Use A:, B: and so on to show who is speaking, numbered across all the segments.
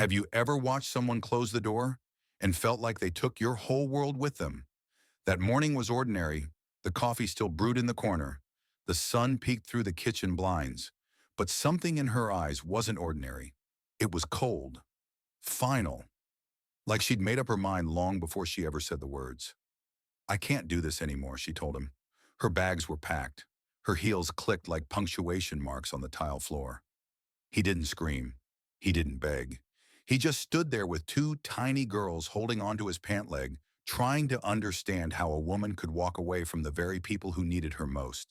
A: Have you ever watched someone close the door and felt like they took your whole world with them? That morning was ordinary. The coffee still brewed in the corner. The sun peeked through the kitchen blinds. But something in her eyes wasn't ordinary. It was cold, final, like she'd made up her mind long before she ever said the words. "I can't do this anymore," she told him. Her bags were packed. Her heels clicked like punctuation marks on the tile floor. He didn't scream. He didn't beg. He just stood there with two tiny girls holding onto his pant leg, trying to understand how a woman could walk away from the very people who needed her most.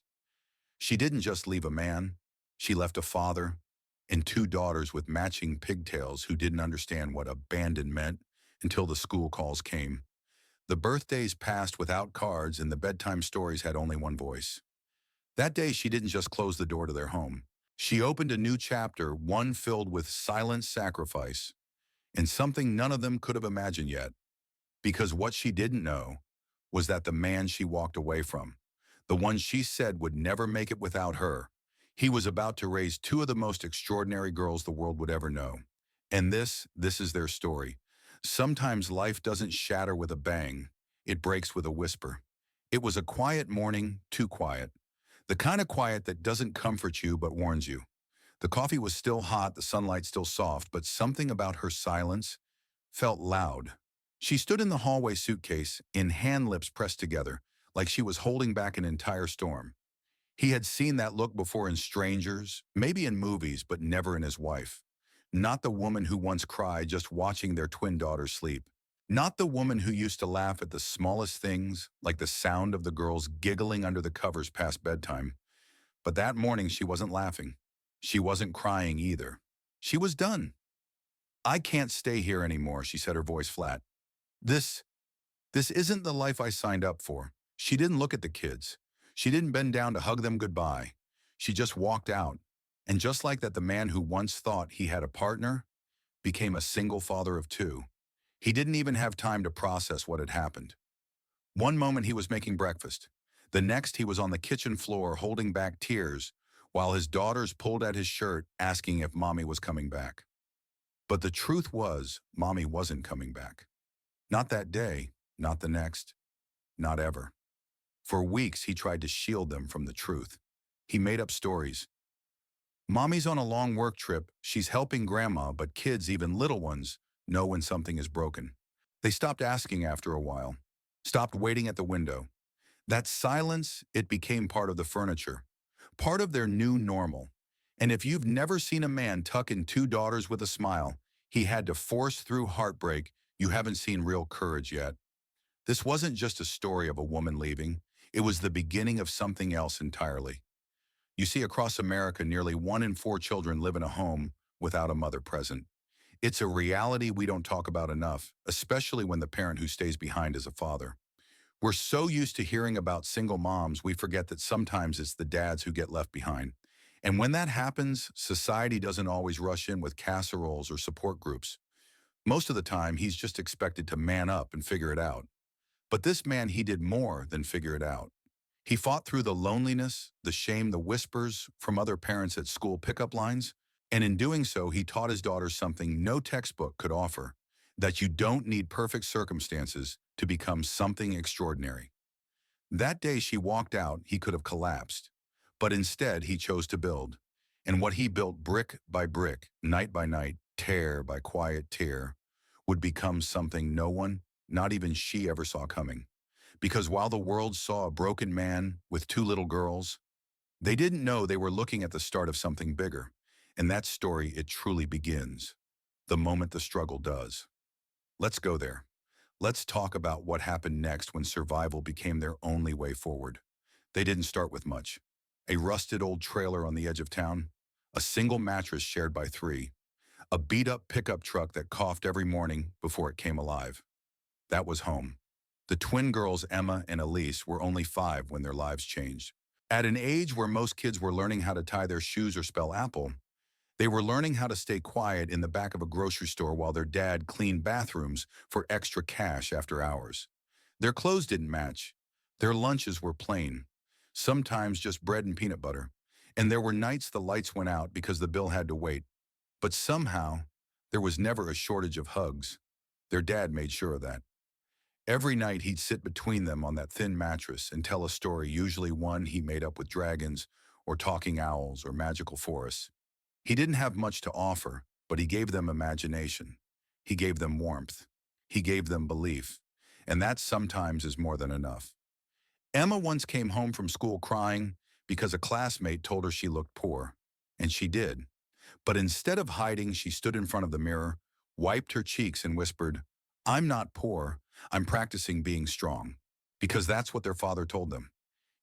A: She didn't just leave a man. She left a father and two daughters with matching pigtails who didn't understand what abandon meant until the school calls came. The birthdays passed without cards and the bedtime stories had only one voice. That day, she didn't just close the door to their home. She opened a new chapter, one filled with silent sacrifice, and something none of them could have imagined yet. Because what she didn't know was that the man she walked away from, the one she said would never make it without her, he was about to raise two of the most extraordinary girls the world would ever know. And this is their story. Sometimes life doesn't shatter with a bang, it breaks with a whisper. It was a quiet morning, too quiet. The kind of quiet that doesn't comfort you but warns you. The coffee was still hot, the sunlight still soft, but something about her silence felt loud. She stood in the hallway, suitcase in hand, lips pressed together, like she was holding back an entire storm. He had seen that look before in strangers, maybe in movies, but never in his wife. Not the woman who once cried just watching their twin daughters sleep. Not the woman who used to laugh at the smallest things, like the sound of the girls giggling under the covers past bedtime. But that morning she wasn't laughing. She wasn't crying either. She was done. "I can't stay here anymore," she said, her voice flat. This, this isn't the life I signed up for." She didn't look at the kids. She didn't bend down to hug them goodbye. She just walked out. And just like that, the man who once thought he had a partner became a single father of two. He didn't even have time to process what had happened. One moment he was making breakfast. The next he was on the kitchen floor holding back tears while his daughters pulled at his shirt asking if mommy was coming back. But the truth was, mommy wasn't coming back. Not that day, not the next, not ever. For weeks he tried to shield them from the truth. He made up stories. "Mommy's on a long work trip, she's helping grandma, but kids, even little ones, know when something is broken. They stopped asking after a while, stopped waiting at the window. That silence, it became part of the furniture, part of their new normal. And if you've never seen a man tuck in two daughters with a smile, he had to force through heartbreak, you haven't seen real courage yet. This wasn't just a story of a woman leaving, it was the beginning of something else entirely. You see, across America, nearly 1 in 4 children live in a home without a mother present. It's a reality we don't talk about enough, especially when the parent who stays behind is a father. We're so used to hearing about single moms, we forget that sometimes it's the dads who get left behind. And when that happens, society doesn't always rush in with casseroles or support groups. Most of the time, he's just expected to man up and figure it out. But this man, he did more than figure it out. He fought through the loneliness, the shame, the whispers from other parents at school pickup lines, and in doing so, he taught his daughters something no textbook could offer, that you don't need perfect circumstances to become something extraordinary. That day she walked out, he could have collapsed, but instead he chose to build. And what he built brick by brick, night by night, tear by quiet tear, would become something no one, not even she, ever saw coming. Because while the world saw a broken man with two little girls, they didn't know they were looking at the start of something bigger. And that story, it truly begins the moment the struggle does. Let's go there. Let's talk about what happened next when survival became their only way forward. They didn't start with much. A rusted old trailer on the edge of town, a single mattress shared by three, a beat-up pickup truck that coughed every morning before it came alive. That was home. The twin girls, Emma and Elise, were only 5 when their lives changed. At an age where most kids were learning how to tie their shoes or spell apple, they were learning how to stay quiet in the back of a grocery store while their dad cleaned bathrooms for extra cash after hours. Their clothes didn't match. Their lunches were plain, sometimes just bread and peanut butter. And there were nights the lights went out because the bill had to wait. But somehow, There was never a shortage of hugs. Their dad made sure of that. Every night he'd sit between them on that thin mattress and tell a story, usually one he made up with dragons or talking owls or magical forests. He didn't have much to offer, but he gave them imagination. He gave them warmth. He gave them belief. And that sometimes is more than enough. Emma once came home from school crying because a classmate told her she looked poor. And she did. But instead of hiding, she stood in front of the mirror, wiped her cheeks and whispered, "I'm not poor. I'm practicing being strong." Because that's what their father told them.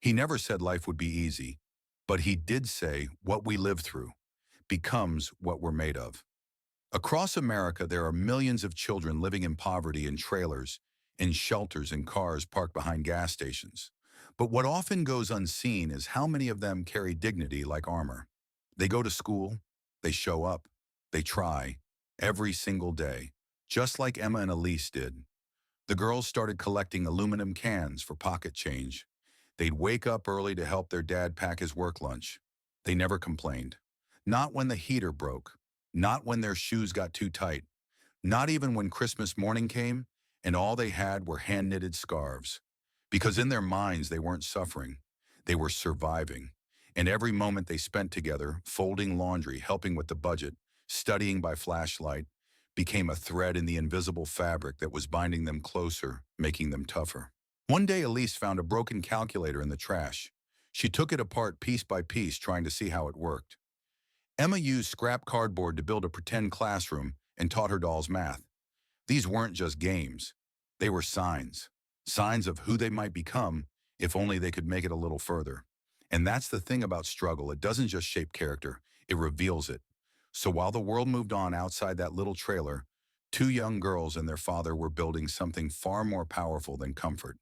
A: He never said life would be easy, but he did say what we live through becomes what we're made of. Across America, there are millions of children living in poverty in trailers, in shelters and cars parked behind gas stations. But what often goes unseen is how many of them carry dignity like armor. They go to school, they show up, they try, every single day, just like Emma and Elise did. The girls started collecting aluminum cans for pocket change. They'd wake up early to help their dad pack his work lunch. They never complained. Not when the heater broke, not when their shoes got too tight, not even when Christmas morning came and all they had were hand-knitted scarves. Because in their minds, they weren't suffering. They were surviving. And every moment they spent together, folding laundry, helping with the budget, studying by flashlight, became a thread in the invisible fabric that was binding them closer, making them tougher. One day, Elise found a broken calculator in the trash. She took it apart piece by piece, trying to see how it worked. Emma used scrap cardboard to build a pretend classroom and taught her dolls math. These weren't just games. They were signs. Signs of who they might become if only they could make it a little further. And that's the thing about struggle. It doesn't just shape character, it reveals it. So while the world moved on outside that little trailer, two young girls and their father were building something far more powerful than comfort.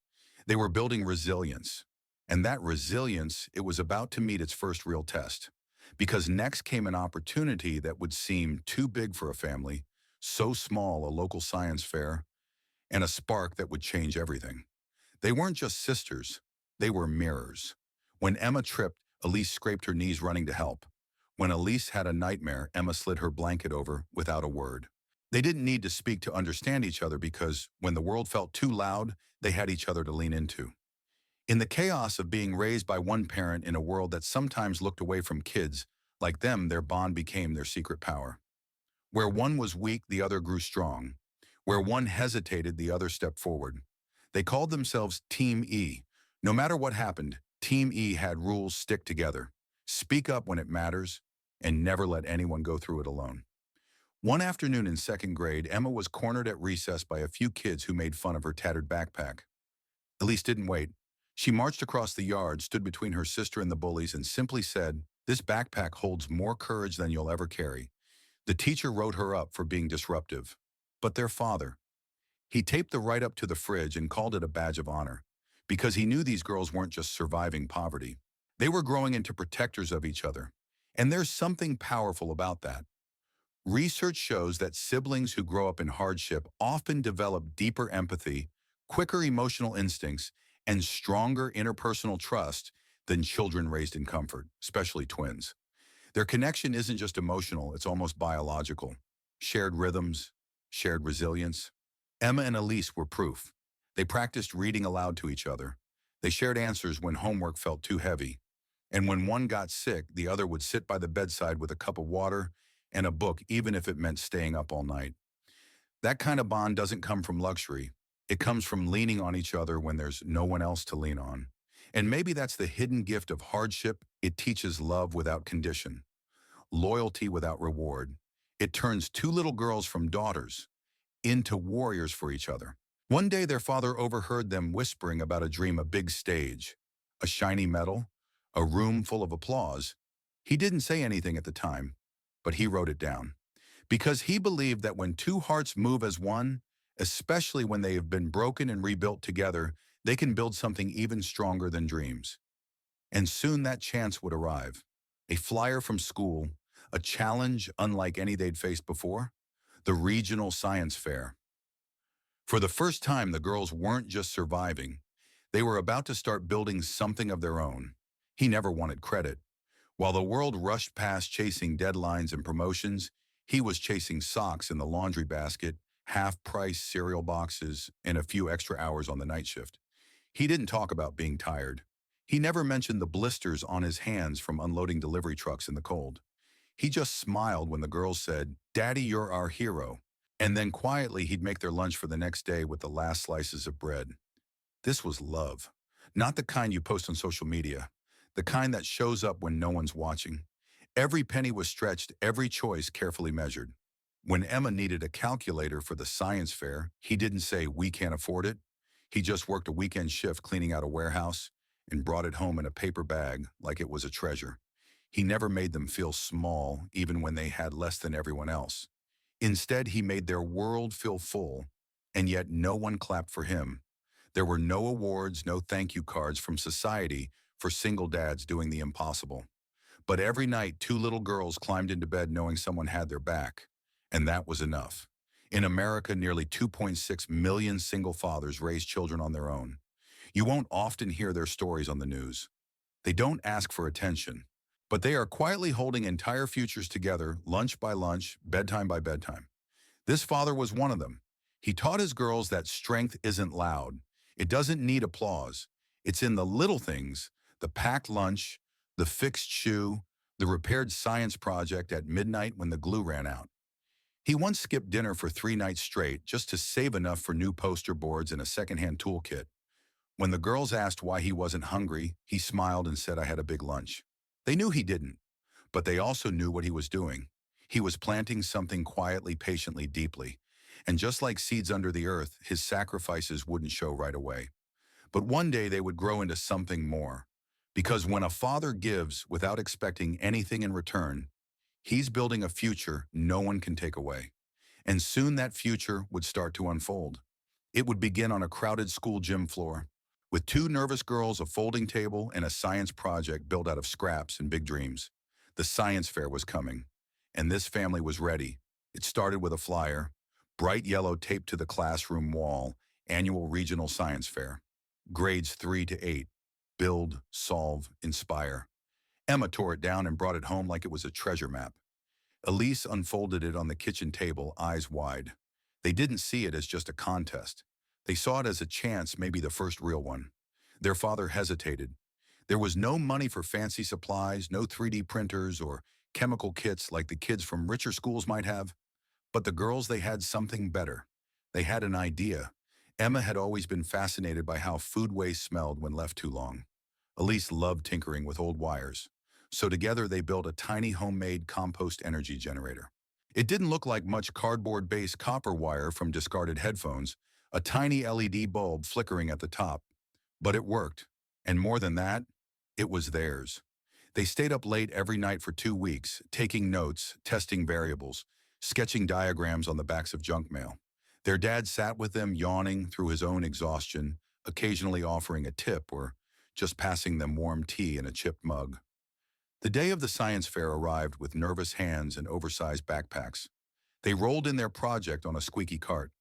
A: They were building resilience. And that resilience, it was about to meet its first real test. Because next came an opportunity that would seem too big for a family, so small, a local science fair, and a spark that would change everything. They weren't just sisters, they were mirrors. When Emma tripped, Elise scraped her knees running to help. When Elise had a nightmare, Emma slid her blanket over without a word. They didn't need to speak to understand each other because when the world felt too loud, they had each other to lean into. In the chaos of being raised by one parent in a world that sometimes looked away from kids, like them, their bond became their secret power. Where one was weak, the other grew strong. Where one hesitated, the other stepped forward. They called themselves Team E. No matter what happened, Team E had rules: stick together, speak up when it matters, and never let anyone go through it alone. One afternoon in second grade, Emma was cornered at recess by a few kids who made fun of her tattered backpack. Elise didn't wait. She marched across the yard, stood between her sister and the bullies, and simply said, "This backpack holds more courage than you'll ever carry." The teacher wrote her up for being disruptive. But their father, he taped the write-up to the fridge and called it a badge of honor, because he knew these girls weren't just surviving poverty. They were growing into protectors of each other. And there's something powerful about that. Research shows that siblings who grow up in hardship often develop deeper empathy, quicker emotional instincts, and stronger interpersonal trust than children raised in comfort, especially twins. Their connection isn't just emotional, it's almost biological. Shared rhythms, shared resilience. Emma and Elise were proof. They practiced reading aloud to each other. They shared answers when homework felt too heavy. And when one got sick, the other would sit by the bedside with a cup of water and a book, even if it meant staying up all night. That kind of bond doesn't come from luxury. It comes from leaning on each other when there's no one else to lean on. And maybe that's the hidden gift of hardship. It teaches love without condition, loyalty without reward. It turns two little girls from daughters into warriors for each other. One day their father overheard them whispering about a dream: a big stage, a shiny medal, a room full of applause. He didn't say anything at the time, but he wrote it down. Because he believed that when two hearts move as one, especially when they have been broken and rebuilt together, they can build something even stronger than dreams. And soon that chance would arrive. A flyer from school, a challenge unlike any they'd faced before, the regional science fair. For the first time, the girls weren't just surviving. They were about to start building something of their own. He never wanted credit. While the world rushed past chasing deadlines and promotions, He was chasing socks in the laundry basket, half-price cereal boxes, and a few extra hours on the night shift. He didn't talk about being tired. He never mentioned the blisters on his hands from unloading delivery trucks in the cold. He just smiled when the girls said, "Daddy, you're our hero." And then quietly he'd make their lunch for the next day with the last slices of bread. This was love. Not the kind you post on social media. The kind that shows up when no one's watching. Every penny was stretched, every choice carefully measured. When Emma needed a calculator for the science fair, he didn't say, "We can't afford it." He just worked a weekend shift cleaning out a warehouse and brought it home in a paper bag like it was a treasure. He never made them feel small, even when they had less than everyone else. Instead, he made their world feel full, and yet no one clapped for him. There were no awards, no thank you cards from society for single dads doing the impossible. But every night, two little girls climbed into bed knowing someone had their back, and that was enough. In America, nearly 2.6 million single fathers raise children on their own. You won't often hear their stories on the news. They don't ask for attention, but they are quietly holding entire futures together, lunch by lunch, bedtime by bedtime. This father was one of them. He taught his girls that strength isn't loud. It doesn't need applause. It's in the little things, the packed lunch, the fixed shoe, the repaired science project at midnight when the glue ran out. He once skipped dinner for 3 nights straight just to save enough for new poster boards and a secondhand toolkit. When the girls asked why he wasn't hungry, he smiled and said, "I had a big lunch." They knew he didn't, but they also knew what he was doing. He was planting something quietly, patiently, deeply. And just like seeds under the earth, his sacrifices wouldn't show right away. But one day they would grow into something more. Because when a father gives without expecting anything in return, he's building a future no one can take away. And soon that future would start to unfold. It would begin on a crowded school gym floor, with two nervous girls, a folding table, and a science project built out of scraps and big dreams. The science fair was coming, and this family was ready. It started with a flyer, bright yellow taped to the classroom wall, annual regional science fair. Grades 3 to 8. Build, solve, inspire. Emma tore it down and brought it home like it was a treasure map. Elise unfolded it on the kitchen table, eyes wide. They didn't see it as just a contest. They saw it as a chance, maybe the first real one. Their father hesitated. There was no money for fancy supplies, no 3D printers or chemical kits like the kids from richer schools might have. But the girls, they had something better. They had an idea. Emma had always been fascinated by how food waste smelled when left too long. Elise loved tinkering with old wires. So together they built a tiny homemade compost energy generator. It didn't look like much cardboard-based copper wire from discarded headphones, a tiny LED bulb flickering at the top. But it worked. And more than that, it was theirs. They stayed up late every night for 2 weeks, taking notes, testing variables, sketching diagrams on the backs of junk mail. Their dad sat with them, yawning through his own exhaustion, occasionally offering a tip or just passing them warm tea in a chipped mug. The day of the science fair arrived with nervous hands and oversized backpacks. They rolled in their project on a squeaky cart.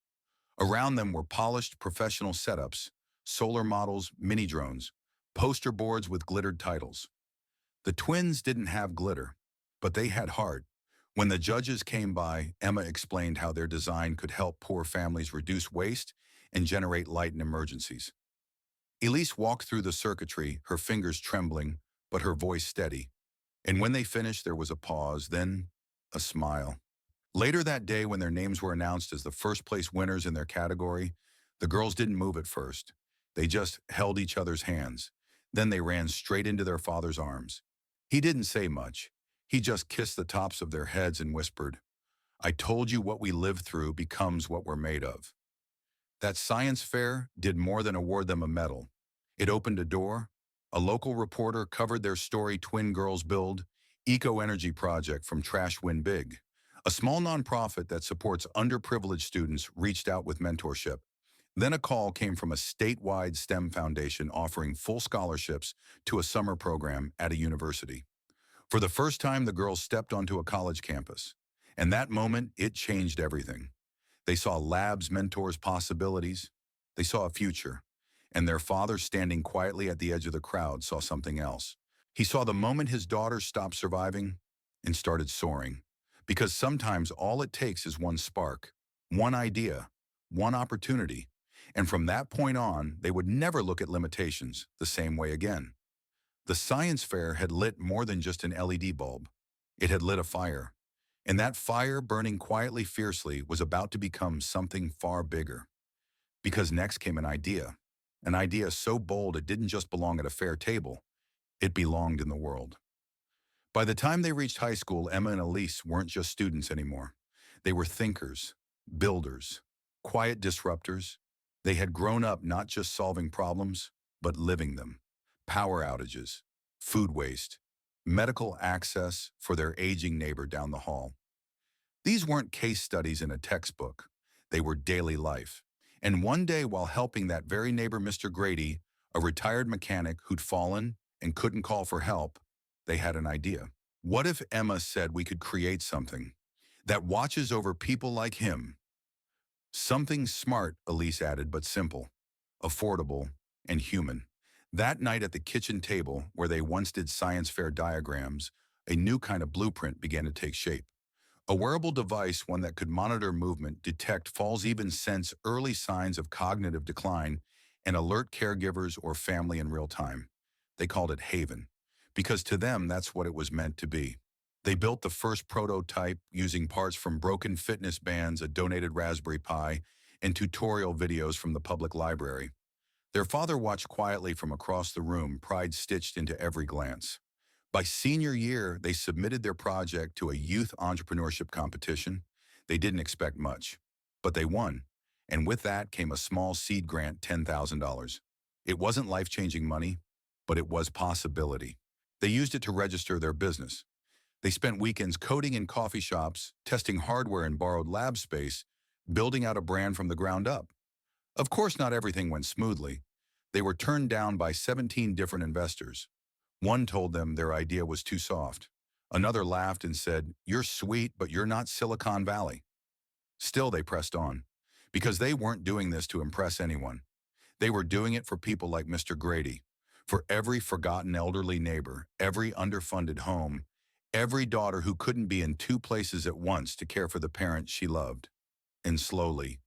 A: Around them were polished professional setups, solar models, mini drones, poster boards with glittered titles. The twins didn't have glitter, but they had heart. When the judges came by, Emma explained how their design could help poor families reduce waste and generate light in emergencies. Elise walked through the circuitry, her fingers trembling, but her voice steady. And when they finished, there was a pause, then a smile. Later that day, when their names were announced as the first place winners in their category, the girls didn't move at first. They just held each other's hands. Then they ran straight into their father's arms. He didn't say much. He just kissed the tops of their heads and whispered, "I told you what we lived through becomes what we're made of." That science fair did more than award them a medal. It opened a door. A local reporter covered their story, Twin Girls Build, Eco-Energy Project from Trash Win Big. A small nonprofit that supports underprivileged students reached out with mentorship. Then a call came from a statewide STEM foundation offering full scholarships to a summer program at a university. For the first time, the girls stepped onto a college campus. And that moment, it changed everything. They saw labs, mentors, possibilities. They saw a future. And their father, standing quietly at the edge of the crowd, saw something else. He saw the moment his daughter stopped surviving and started soaring. Because sometimes all it takes is one spark, one idea, one opportunity. And from that point on, they would never look at limitations the same way again. The science fair had lit more than just an LED bulb. It had lit a fire. And that fire, burning quietly fiercely, was about to become something far bigger. Because next came an idea. An idea so bold it didn't just belong at a fair table. It belonged in the world. By the time they reached high school, Emma and Elise weren't just students anymore. They were thinkers, builders, quiet disruptors. They had grown up not just solving problems, but living them. Power outages, food waste, medical access for their aging neighbor down the hall. These weren't case studies in a textbook. They were daily life. And one day, while helping that very neighbor, Mr. Grady, a retired mechanic who'd fallen and couldn't call for help, they had an idea. What if Emma said we could create something that watches over people like him? Something smart, Elise added, but simple, affordable, and human. That night at the kitchen table, where they once did science fair diagrams, a new kind of blueprint began to take shape. A wearable device, one that could monitor movement, detect falls, even sense early signs of cognitive decline, and alert caregivers or family in real time. They called it Haven, because to them that's what it was meant to be. They built the first prototype using parts from broken fitness bands, a donated Raspberry Pi, and tutorial videos from the public library. Their father watched quietly from across the room, pride stitched into every glance. By senior year, they submitted their project to a youth entrepreneurship competition. They didn't expect much, but they won. And with that came a small seed grant, $10,000. It wasn't life-changing money, but it was possibility. They used it to register their business. They spent weekends coding in coffee shops, testing hardware in borrowed lab space, building out a brand from the ground up. Of course, not everything went smoothly. They were turned down by 17 different investors. One told them their idea was too soft. Another laughed and said, "You're sweet, but you're not Silicon Valley." Still, they pressed on, because they weren't doing this to impress anyone. They were doing it for people like Mr. Grady, for every forgotten elderly neighbor, every underfunded home, every daughter who couldn't be in two places at once to care for the parents she loved. And slowly,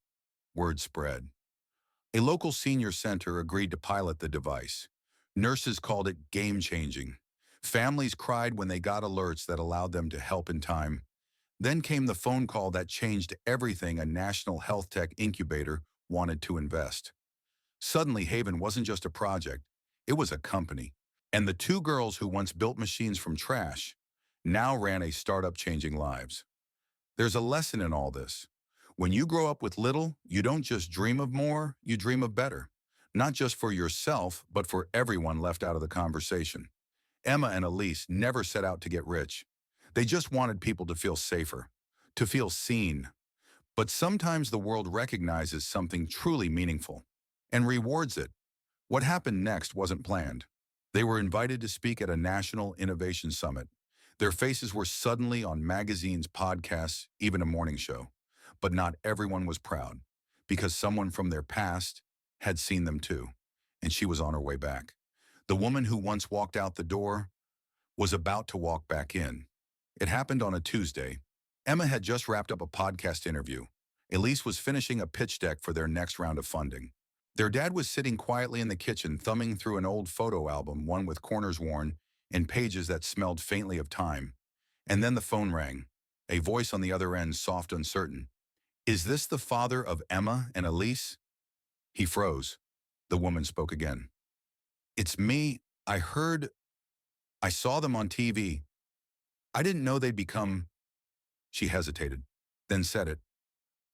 A: word spread. A local senior center agreed to pilot the device. Nurses called it game-changing. Families cried when they got alerts that allowed them to help in time. Then came the phone call that changed everything. A national health tech incubator wanted to invest. Suddenly, Haven wasn't just a project, it was a company. And the two girls who once built machines from trash now ran a startup changing lives. There's a lesson in all this. When you grow up with little, you don't just dream of more, you dream of better. Not just for yourself, but for everyone left out of the conversation. Emma and Elise never set out to get rich. They just wanted people to feel safer, to feel seen. But sometimes the world recognizes something truly meaningful and rewards it. What happened next wasn't planned. They were invited to speak at a national innovation summit. Their faces were suddenly on magazines, podcasts, even a morning show. But not everyone was proud, because someone from their past had seen them too, and she was on her way back. The woman who once walked out the door was about to walk back in. It happened on a Tuesday. Emma had just wrapped up a podcast interview. Elise was finishing a pitch deck for their next round of funding. Their dad was sitting quietly in the kitchen, thumbing through an old photo album, one with corners worn and pages that smelled faintly of time. And then the phone rang, a voice on the other end, soft, uncertain. "Is this the father of Emma and Elise?" He froze. The woman spoke again. "It's me. I saw them on TV. I didn't know they'd become—" She hesitated, then said it.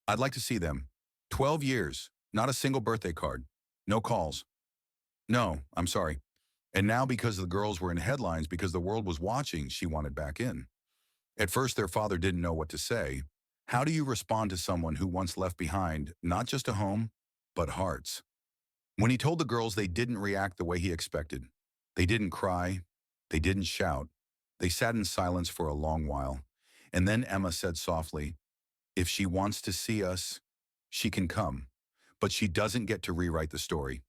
A: "I'd like to see them. 12 years, not a single birthday card. No calls. No, I'm sorry." And now, because the girls were in headlines, because the world was watching, she wanted back in. At first, their father didn't know what to say. How do you respond to someone who once left behind not just a home, but hearts? When he told the girls, they didn't react the way he expected. They didn't cry. They didn't shout. They sat in silence for a long while. And then Emma said softly, "If she wants to see us, she can come. But she doesn't get to rewrite the story."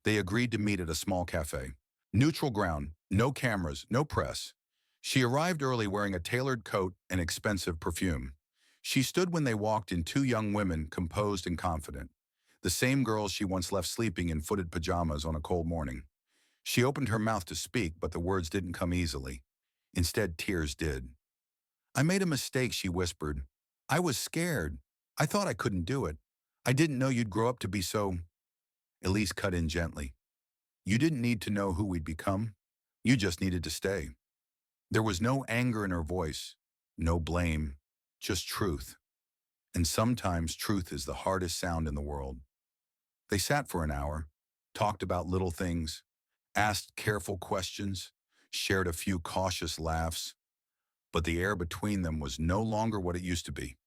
A: They agreed to meet at a small cafe. Neutral ground, no cameras, no press. She arrived early wearing a tailored coat and expensive perfume. She stood when they walked in two young women, composed and confident. The same girls she once left sleeping in footed pajamas on a cold morning. She opened her mouth to speak, but the words didn't come easily. Instead, tears did. "I made a mistake," she whispered. "I was scared. I thought I couldn't do it. I didn't know you'd grow up to be so—" Elise cut in gently. "You didn't need to know who we'd become. You just needed to stay." There was no anger in her voice, no blame, just truth. And sometimes truth is the hardest sound in the world. They sat for an hour, talked about little things, asked careful questions, shared a few cautious laughs, but the air between them was no longer what it used to be.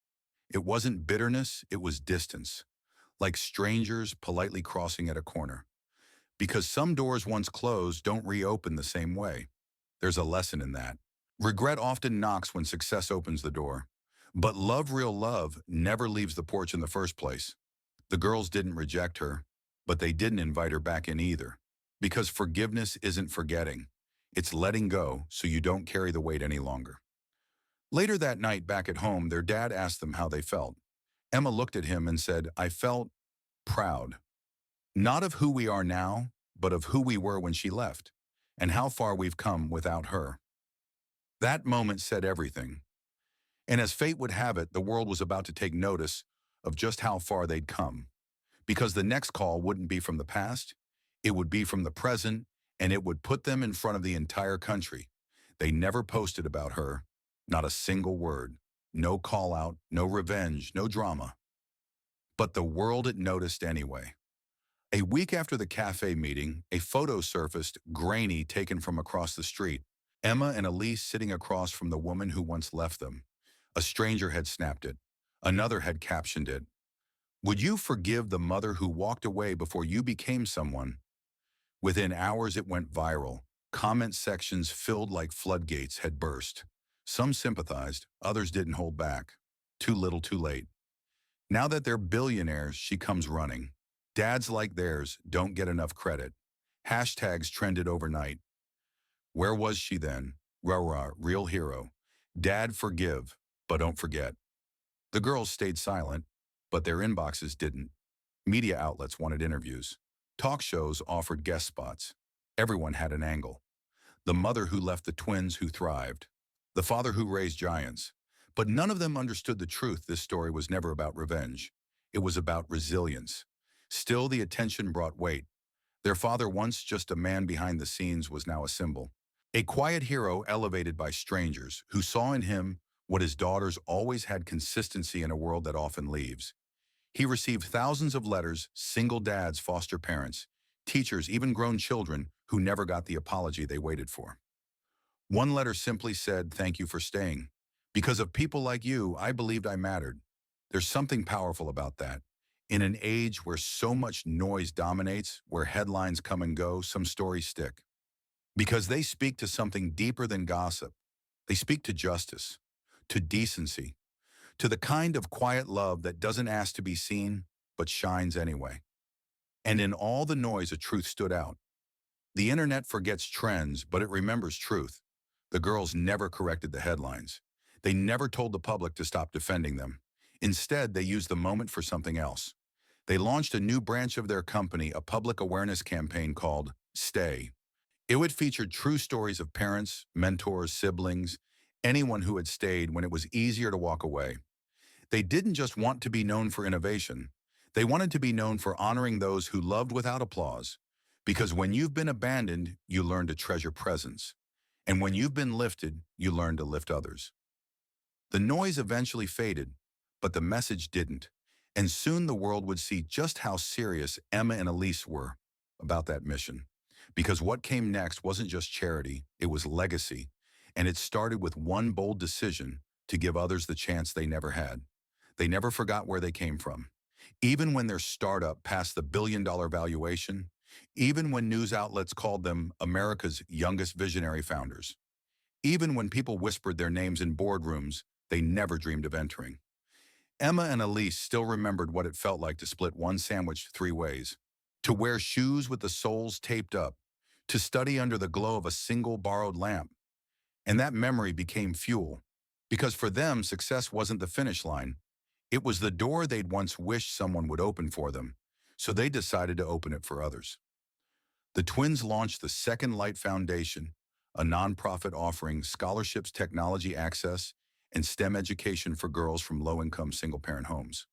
A: It wasn't bitterness, it was distance, like strangers politely crossing at a corner. Because some doors once closed don't reopen the same way. There's a lesson in that. Regret often knocks when success opens the door. But love, real love, never leaves the porch in the first place. The girls didn't reject her, but they didn't invite her back in either. Because forgiveness isn't forgetting. It's letting go so you don't carry the weight any longer. Later that night, back at home, their dad asked them how they felt. Emma looked at him and said, "I felt proud. Not of who we are now, but of who we were when she left, and how far we've come without her." That moment said everything. And as fate would have it, the world was about to take notice of just how far they'd come. Because the next call wouldn't be from the past, it would be from the present, and it would put them in front of the entire country. They never posted about her, not a single word. No call out, no revenge, no drama. But the world had noticed anyway. A week after the cafe meeting, a photo surfaced, grainy, taken from across the street. Emma and Elise sitting across from the woman who once left them. A stranger had snapped it. Another had captioned it. "Would you forgive the mother who walked away before you became someone?" Within hours it went viral. Comment sections filled like floodgates had burst. Some sympathized, others didn't hold back. Too little, too late. Now that they're billionaires, she comes running. Dads like theirs don't get enough credit. Hashtags trended overnight. Where was she then? Rewrote, real hero. Dad, forgive, but don't forget. The girls stayed silent, but their inboxes didn't. Media outlets wanted interviews. Talk shows offered guest spots. Everyone had an angle. The mother who left the twins who thrived. The father who raised giants. But none of them understood the truth. This story was never about revenge. It was about resilience. Still, the attention brought weight. Their father, once just a man behind the scenes, was now a symbol. A quiet hero elevated by strangers who saw in him what his daughters always had: consistency in a world that often leaves. He received thousands of letters, single dads, foster parents, teachers, even grown children who never got the apology they waited for. One letter simply said, "Thank you for staying. Because of people like you, I believed I mattered." There's something powerful about that. In an age where so much noise dominates, where headlines come and go, some stories stick. Because they speak to something deeper than gossip. They speak to justice, to decency, to the kind of quiet love that doesn't ask to be seen, but shines anyway. And in all the noise, a truth stood out. The internet forgets trends, but it remembers truth. The girls never corrected the headlines. They never told the public to stop defending them. Instead, they used the moment for something else. They launched a new branch of their company, a public awareness campaign called Stay. It would feature true stories of parents, mentors, siblings, anyone who had stayed when it was easier to walk away. They didn't just want to be known for innovation. They wanted to be known for honoring those who loved without applause. Because when you've been abandoned, you learn to treasure presence. And when you've been lifted, you learn to lift others. The noise eventually faded, but the message didn't. And soon the world would see just how serious Emma and Elise were about that mission. Because what came next wasn't just charity, it was legacy. And it started with one bold decision: to give others the chance they never had. They never forgot where they came from. Even when their startup passed the billion-dollar valuation, even when news outlets called them America's youngest visionary founders, even when people whispered their names in boardrooms they never dreamed of entering. Emma and Elise still remembered what it felt like to split one sandwich 3 ways, to wear shoes with the soles taped up, to study under the glow of a single borrowed lamp. And that memory became fuel. Because for them, success wasn't the finish line. It was the door they'd once wished someone would open for them. So they decided to open it for others. The twins launched the Second Light Foundation, a nonprofit offering scholarships, technology access, and STEM education for girls from low-income single-parent homes.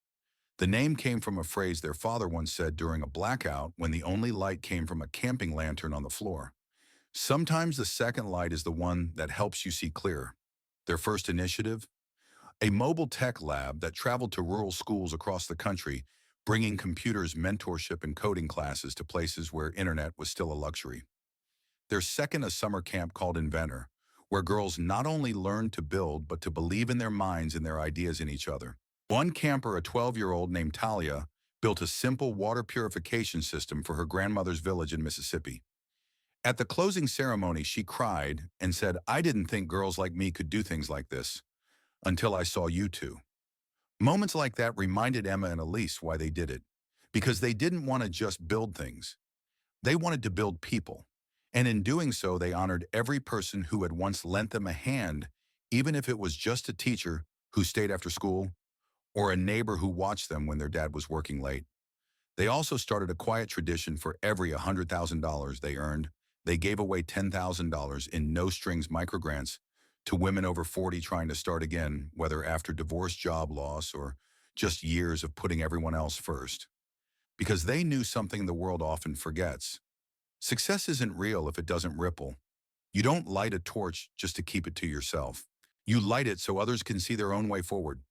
A: The name came from a phrase their father once said during a blackout when the only light came from a camping lantern on the floor. Sometimes the second light is the one that helps you see clearer. Their first initiative? A mobile tech lab that traveled to rural schools across the country, bringing computers, mentorship, and coding classes to places where internet was still a luxury. Their second, a summer camp called Inventor, where girls not only learned to build, but to believe in their minds and their ideas in each other. One camper, a 12-year-old named Talia, built a simple water purification system for her grandmother's village in Mississippi. At the closing ceremony, she cried and said, "I didn't think girls like me could do things like this until I saw you two." Moments like that reminded Emma and Elise why they did it. Because they didn't want to just build things. They wanted to build people. And in doing so, they honored every person who had once lent them a hand, even if it was just a teacher who stayed after school or a neighbor who watched them when their dad was working late. They also started a quiet tradition. For every $100,000 they earned, they gave away $10,000 in no-strings microgrants to women over 40 trying to start again, whether after divorce, job loss, or just years of putting everyone else first. Because they knew something the world often forgets. Success isn't real if it doesn't ripple. You don't light a torch just to keep it to yourself. You light it so others can see their own way forward.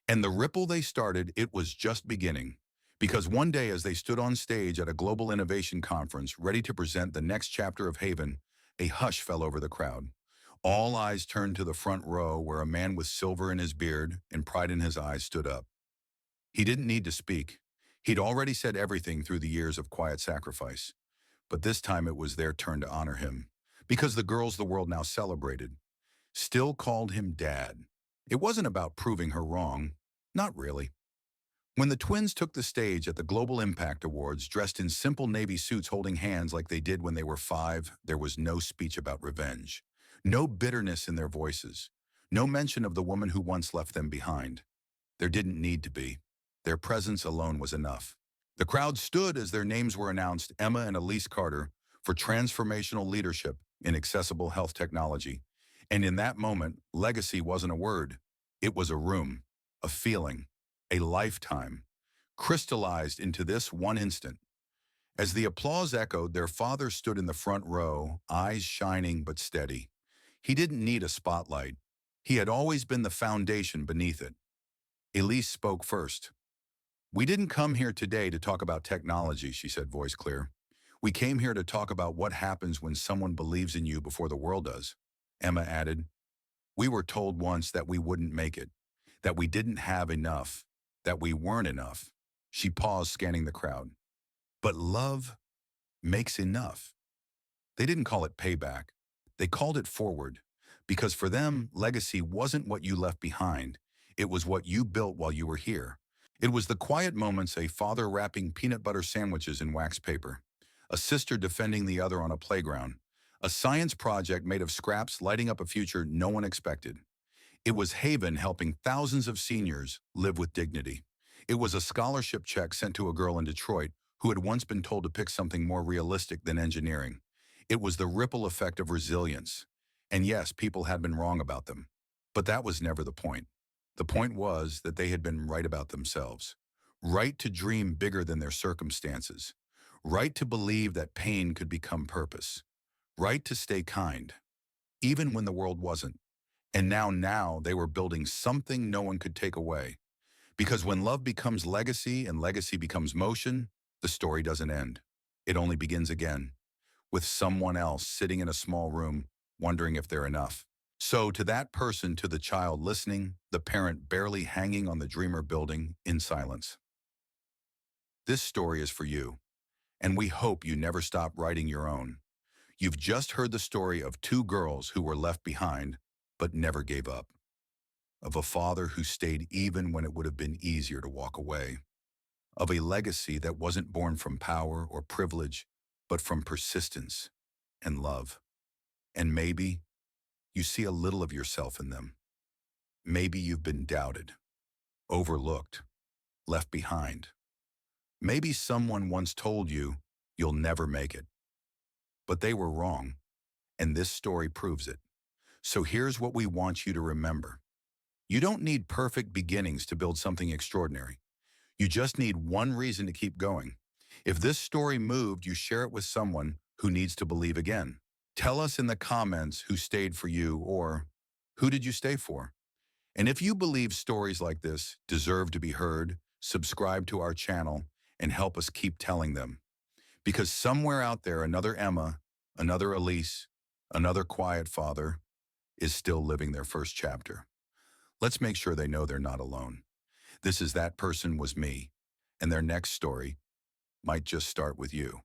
A: And the ripple they started, it was just beginning. Because one day as they stood on stage at a global innovation conference ready to present the next chapter of Haven, a hush fell over the crowd. All eyes turned to the front row where a man with silver in his beard and pride in his eyes stood up. He didn't need to speak. He'd already said everything through the years of quiet sacrifice. But this time it was their turn to honor him. Because the girls the world now celebrated still called him Dad. It wasn't about proving her wrong. Not really. When the twins took the stage at the Global Impact Awards, dressed in simple navy suits holding hands like they did when they were 5, there was no speech about revenge. No bitterness in their voices. No mention of the woman who once left them behind. There didn't need to be. Their presence alone was enough. The crowd stood as their names were announced, Emma and Elise Carter, for transformational leadership in accessible health technology. And in that moment, legacy wasn't a word. It was a room, a feeling, a lifetime, crystallized into this one instant. As the applause echoed, their father stood in the front row, eyes shining but steady. He didn't need a spotlight. He had always been the foundation beneath it. Elise spoke first. "We didn't come here today to talk about technology," she said, voice clear. "We came here to talk about what happens when someone believes in you before the world does." Emma added, "We were told once that we wouldn't make it, that we didn't have enough, that we weren't enough." She paused, scanning the crowd. "But love makes enough." They didn't call it payback. They called it forward. Because for them, legacy wasn't what you left behind. It was what you built while you were here. It was the quiet moments, a father wrapping peanut butter sandwiches in wax paper, a sister defending the other on a playground, a science project made of scraps lighting up a future no one expected. It was Haven helping thousands of seniors live with dignity. It was a scholarship check sent to a girl in Detroit who had once been told to pick something more realistic than engineering. It was the ripple effect of resilience. And yes, people had been wrong about them. But that was never the point. The point was that they had been right about themselves. Right to dream bigger than their circumstances. Right to believe that pain could become purpose. Right to stay kind, even when the world wasn't. And now they were building something no one could take away. Because when love becomes legacy and legacy becomes motion, the story doesn't end. It only begins again, with someone else sitting in a small room, wondering if they're enough. So to that person, to the child listening, the parent barely hanging on the dreamer building in silence. This story is for you, and we hope you never stop writing your own. You've just heard the story of two girls who were left behind, but never gave up. Of a father who stayed even when it would have been easier to walk away. Of a legacy that wasn't born from power or privilege, but from persistence and love. And maybe, you see a little of yourself in them. Maybe you've been doubted, overlooked, left behind. Maybe someone once told you you'll never make it, but they were wrong, and this story proves it. So here's what we want you to remember. You don't need perfect beginnings to build something extraordinary. You just need one reason to keep going. If this story moved you, share it with someone who needs to believe again. Tell us in the comments who stayed for you, or who did you stay for? And if you believe stories like this deserve to be heard, subscribe to our channel and help us keep telling them. Because somewhere out there, another Emma, another Elise, another quiet father is still living their first chapter. Let's make sure they know they're not alone. This is That Person Was Me, and their next story might just start with you.